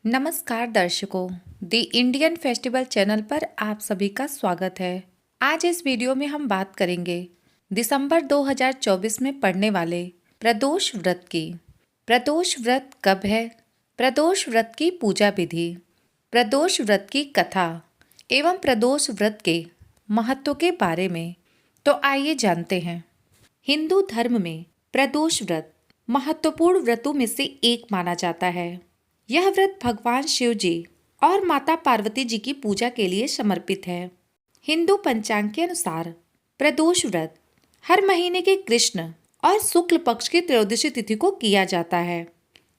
नमस्कार दर्शकों, the Indian festival channel पर आप सभी का स्वागत है। आज इस वीडियो में हम बात करेंगे दिसंबर 2024 में पड़ने वाले प्रदोष व्रत की। प्रदोष व्रत कब है, प्रदोष व्रत की पूजा विधि, प्रदोष व्रत की कथा एवं प्रदोष व्रत के महत्व के बारे में तो आइए जानते हैं। हिंदू धर्म में प्रदोष व्रत महत्वपूर्ण व्रतों में से एक माना जाता है। यह व्रत भगवान शिव जी और माता पार्वती जी की पूजा के लिए समर्पित है। हिंदू पंचांग के अनुसार प्रदोष व्रत हर महीने के कृष्ण और शुक्ल पक्ष की त्रयोदशी तिथि को किया जाता है।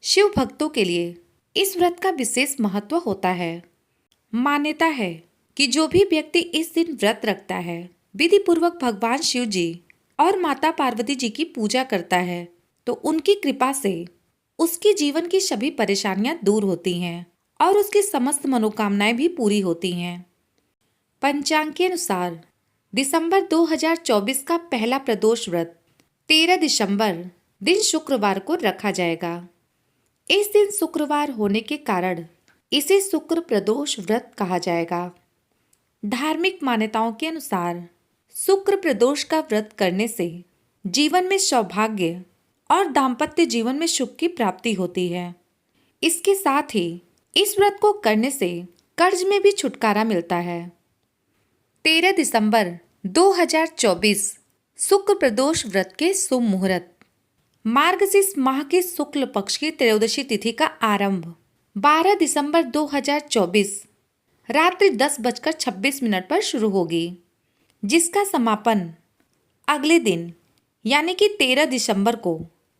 शिव भक्तों के लिए इस व्रत का विशेष महत्व होता है। मान्यता है कि जो भी व्यक्ति इस दिन व्रत रखता है, विधि पूर्वक भगवान शिव जी और माता पार्वती जी की पूजा करता है, तो उनकी कृपा से उसके जीवन की सभी परेशानियां दूर होती हैं और उसकी समस्त मनोकामनाएं भी पूरी होती हैं। पंचांग के अनुसार दिसंबर 2024 का पहला प्रदोष व्रत 13 दिसंबर दिन शुक्रवार को रखा जाएगा। इस दिन शुक्रवार होने के कारण इसे शुक्र प्रदोष व्रत कहा जाएगा। धार्मिक मान्यताओं के अनुसार शुक्र प्रदोष का व्रत करने से जीवन में सौभाग्य और दाम्पत्य जीवन में सुख की प्राप्ति होती है। इसके साथ ही इस व्रत को करने से कर्ज में भी छुटकारा मिलता है। 13 दिसंबर 2024 शुक्र प्रदोष व्रत के शुभ मुहूर्त। मार्गशीर्ष माह के शुक्ल पक्ष की त्रयोदशी तिथि का आरंभ 12 दिसंबर 2024 रात्रि 10:26 पर शुरू होगी, जिसका समापन अगले दिन यानी कि 13 दिसंबर को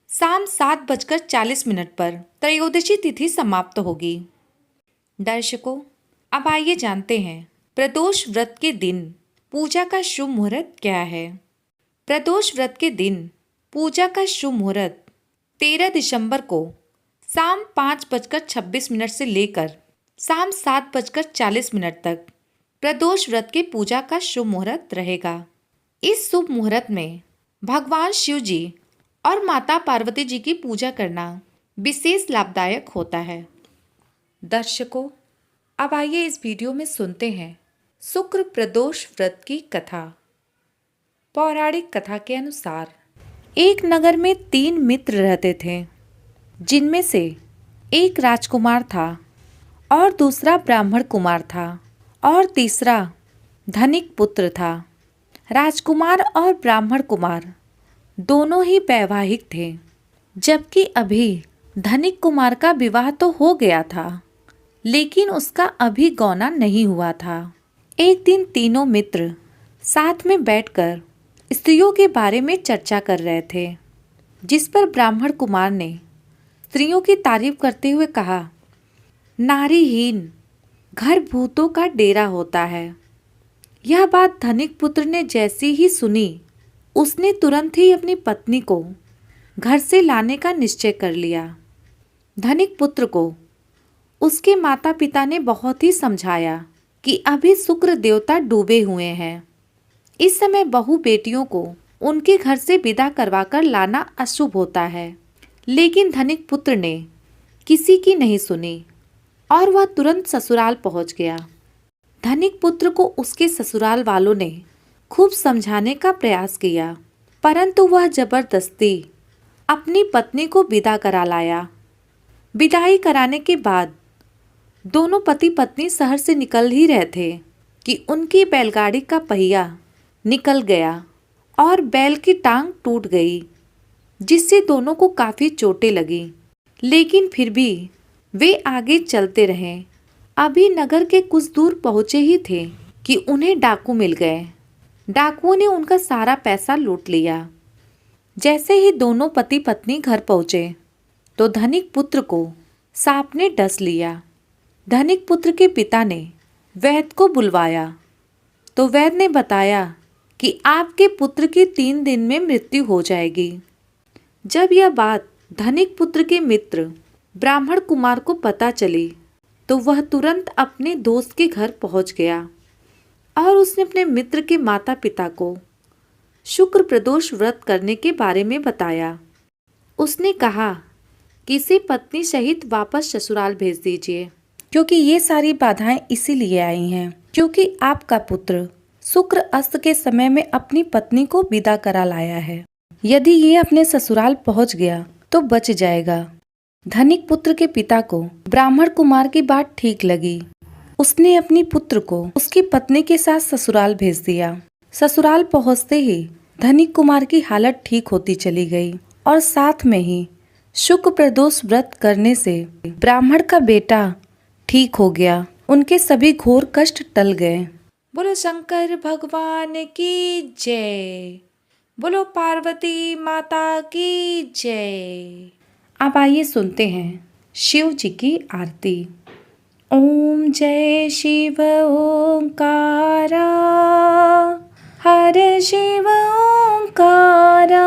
शाम 7:40 पर त्रयोदशी तिथि समाप्त होगी। दर्शकों, अब आइए जानते हैं प्रदोष व्रत के दिन पूजा का शुभ मुहूर्त क्या है। प्रदोष व्रत के दिन पूजा का शुभ मुहूर्त 13 दिसंबर को शाम 5:26 से लेकर शाम 7:40 तक प्रदोष व्रत के पूजा का शुभ मुहूर्त रहेगा। इस शुभ मुहूर्त में भगवान शिव जी और माता पार्वती जी की पूजा करना विशेष लाभदायक होता है। दर्शकों, अब आइए इस वीडियो में सुनते हैं शुक्र प्रदोष व्रत की कथा। पौराणिक कथा के अनुसार एक नगर में 3 मित्र रहते थे, जिनमें से एक राजकुमार था और दूसरा ब्राह्मण कुमार था और तीसरा धनिक पुत्र था। राजकुमार और ब्राह्मण कुमार दोनों ही वैवाहिक थे, जबकि अभी धनिक कुमार का विवाह तो हो गया था, लेकिन उसका अभी गौना नहीं हुआ था। एक दिन तीनों मित्र साथ में बैठकर स्त्रियों के बारे में चर्चा कर रहे थे, जिस पर ब्राह्मण कुमार ने स्त्रियों की तारीफ करते हुए कहा, नारीहीन घर भूतों का डेरा होता है। यह बात धनिक पुत्र ने जैसी ही सुनी, उसने तुरंत ही अपनी पत्नी को घर से लाने का निश्चय कर लिया। धनिक पुत्र को उसके माता पिता ने बहुत ही समझाया कि अभी शुक्र देवता डूबे हुए हैं, इस समय बहू बेटियों को उनके घर से विदा करवाकर लाना अशुभ होता है। लेकिन धनिक पुत्र ने किसी की नहीं सुनी और वह तुरंत ससुराल पहुंच गया। धनिक पुत्र को उसके ससुराल वालों ने खूब समझाने का प्रयास किया, परंतु वह जबरदस्ती अपनी पत्नी को विदा करा लाया। विदाई कराने के बाद दोनों पति पत्नी शहर से निकल ही रहे थे कि उनकी बैलगाड़ी का पहिया निकल गया और बैल की टांग टूट गई, जिससे दोनों को काफ़ी चोटें लगी। लेकिन फिर भी वे आगे चलते रहे। अभी नगर के कुछ दूर पहुँचे ही थे कि उन्हें डाकू मिल गए। डाकुओं ने उनका सारा पैसा लूट लिया। जैसे ही दोनों पति पत्नी घर पहुँचे तो धनिक पुत्र को सांप ने डस लिया। धनिक पुत्र के पिता ने वैद्य को बुलवाया तो वैद्य ने बताया कि आपके पुत्र की 3 दिन में मृत्यु हो जाएगी। जब यह बात धनिक पुत्र के मित्र ब्राह्मण कुमार को पता चली तो वह तुरंत अपने दोस्त के घर पहुंच गया और उसने अपने मित्र के माता पिता को शुक्र प्रदोष व्रत करने के बारे में बताया। उसने कहा किसी पत्नी सहित वापस ससुराल भेज दीजिए, क्योंकि ये सारी बाधाएं इसीलिए आई हैं क्योंकि आपका पुत्र शुक्र अस्त के समय में अपनी पत्नी को विदा करा लाया है। यदि ये अपने ससुराल पहुंच गया तो बच जाएगा। धनिक पुत्र के पिता को ब्राह्मण कुमार की बात ठीक लगी। उसने अपनी पुत्र को उसकी पत्नी के साथ ससुराल भेज दिया। ससुराल पहुंचते ही धनिक कुमार की हालत ठीक होती चली गई और साथ में ही शुक्र प्रदोष व्रत करने से ब्राह्मण का बेटा ठीक हो गया। उनके सभी घोर कष्ट टल गए। बोलो शंकर भगवान की जय। बोलो पार्वती माता की जय। अब आइए सुनते हैं शिव जी की आरती। ओम जय शिव ओंकारा, हर शिव ओंकारा,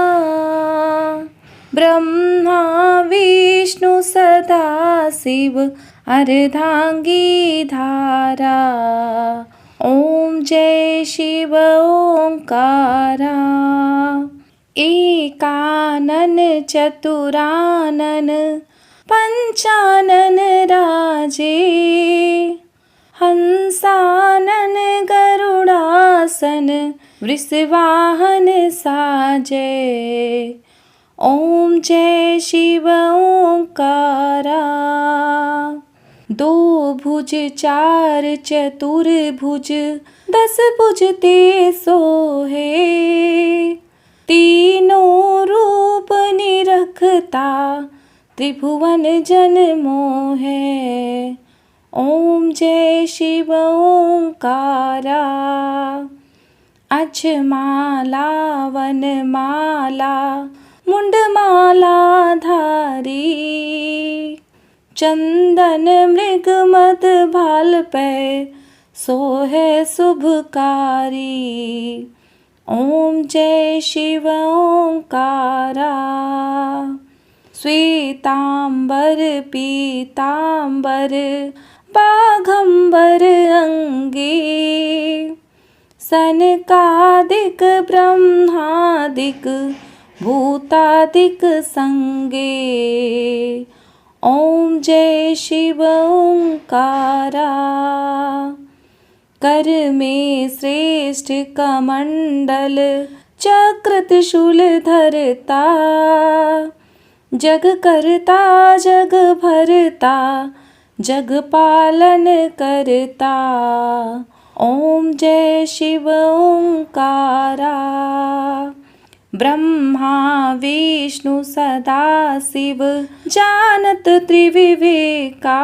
ब्रह्मा विष्णु सदा शिव अर्धांगी धारा। ओम जय शिव ओंकारा, एकानन चतुरानन पंचानन राजे, हंसानन गरुड़ासन वृषवाहन साजे। ओम जय शिव ओंकारा, दो भुज चार चतुर्भुज, 10 भुज ते सोहे, तीनों रूप निरखता त्रिभुवन जन मोहे। ओम जय शिव ओंकारा, अक्षमाला वनमाला मुंडमाला धारी, चंदन मृग मद भाल पे सोहे शुभकारी। ओम जय शिव ओंकारा, श्वेतांबर पीतांबर बाघंबर अंगे, सनकादिक ब्रह्मादिक भूतादिक संगे। ओम जय शिव ओंकारा, कर में श्रेष्ठ कमंडल चक्र त्रिशूल धरता, जग करता जग भरता जग पालन करता। ओम जय शिव ओंकारा, ब्रह्मा विष्णु सदा शिव जानत त्रिविवेका,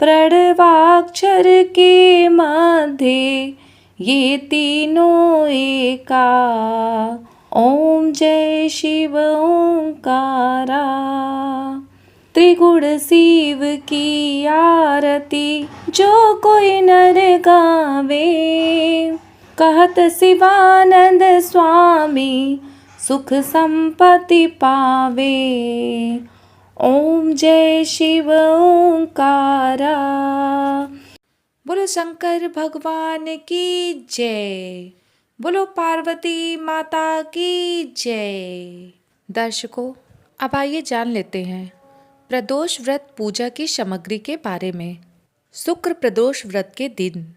प्रणवाक्षर के मध्य ये तीनों एका। ओम जय शिव ओंकारा, त्रिगुण शिव की आरती जो कोई नर गावे, कहत शिवानंद स्वामी सुख संपत्ति पावे। ओम जय शिव ओंकारा, बोलो शंकर भगवान की जय। बोलो पार्वती माता की जय। दर्शकों, अब आइए जान लेते हैं प्रदोष व्रत पूजा की सामग्री के बारे में। शुक्र प्रदोष व्रत के दिन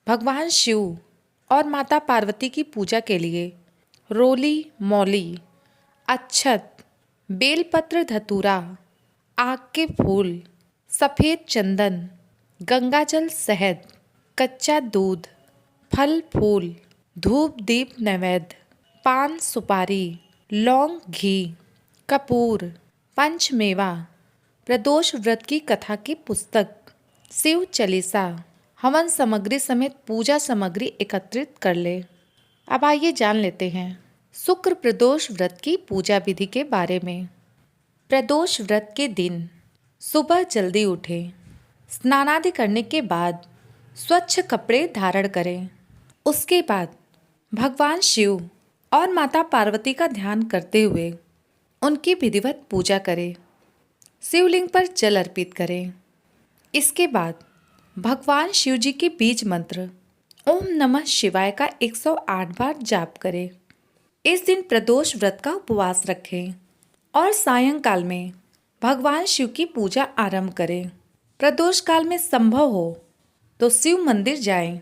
भगवान शिव और माता पार्वती की पूजा के लिए रोली, मौली, अक्षत, बेलपत्र, धतूरा, आक के फूल, सफ़ेद चंदन, गंगाजल, शहद, कच्चा दूध, फल फूल, धूप दीप नैवेद्य, पान सुपारी, लौंग, घी, कपूर, पंचमेवा, प्रदोष व्रत की कथा की पुस्तक, शिव चालीसा, हवन सामग्री समेत पूजा सामग्री एकत्रित कर ले। अब आइए जान लेते हैं शुक्र प्रदोष व्रत की पूजा विधि के बारे में। प्रदोष व्रत के दिन सुबह जल्दी उठें, स्नानादि करने के बाद स्वच्छ कपड़े धारण करें। उसके बाद भगवान शिव और माता पार्वती का ध्यान करते हुए उनकी विधिवत पूजा करें। शिवलिंग पर जल अर्पित करें। इसके बाद भगवान शिव जी के बीज मंत्र ओम नमः शिवाय का 108 बार जाप करें। इस दिन प्रदोष व्रत का उपवास रखें। और सायंकाल में भगवान शिव की पूजा आरंभ करें। प्रदोष काल में संभव हो तो शिव मंदिर जाएं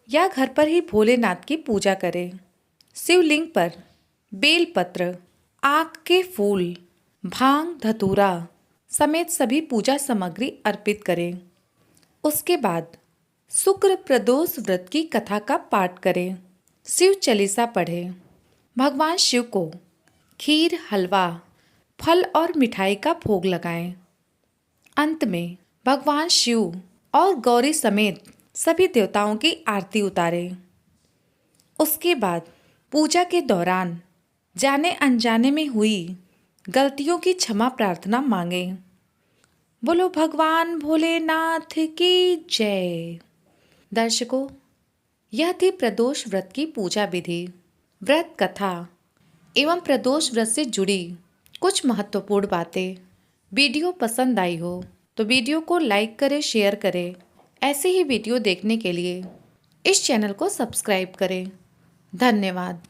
या घर पर ही भोलेनाथ की पूजा करें। शिवलिंग पर बेलपत्र, आक के फूल, भांग, धतूरा समेत सभी पूजा सामग्री अर्पित करें। उसके बाद शुक्र प्रदोष व्रत की कथा का पाठ करें। शिव चालीसा पढ़ें। भगवान शिव को खीर, हलवा, फल और मिठाई का भोग लगाएं। अंत में भगवान शिव और गौरी समेत सभी देवताओं की आरती उतारें। उसके बाद पूजा के दौरान जाने अनजाने में हुई गलतियों की क्षमा प्रार्थना मांगें। बोलो भगवान भोलेनाथ की जय। दर्शकों, यह थी प्रदोष व्रत की पूजा विधि, व्रत कथा एवं प्रदोष व्रत से जुड़ी कुछ महत्वपूर्ण बातें। वीडियो पसंद आई हो तो वीडियो को लाइक करें, शेयर करें। ऐसे ही वीडियो देखने के लिए इस चैनल को सब्सक्राइब करें। धन्यवाद।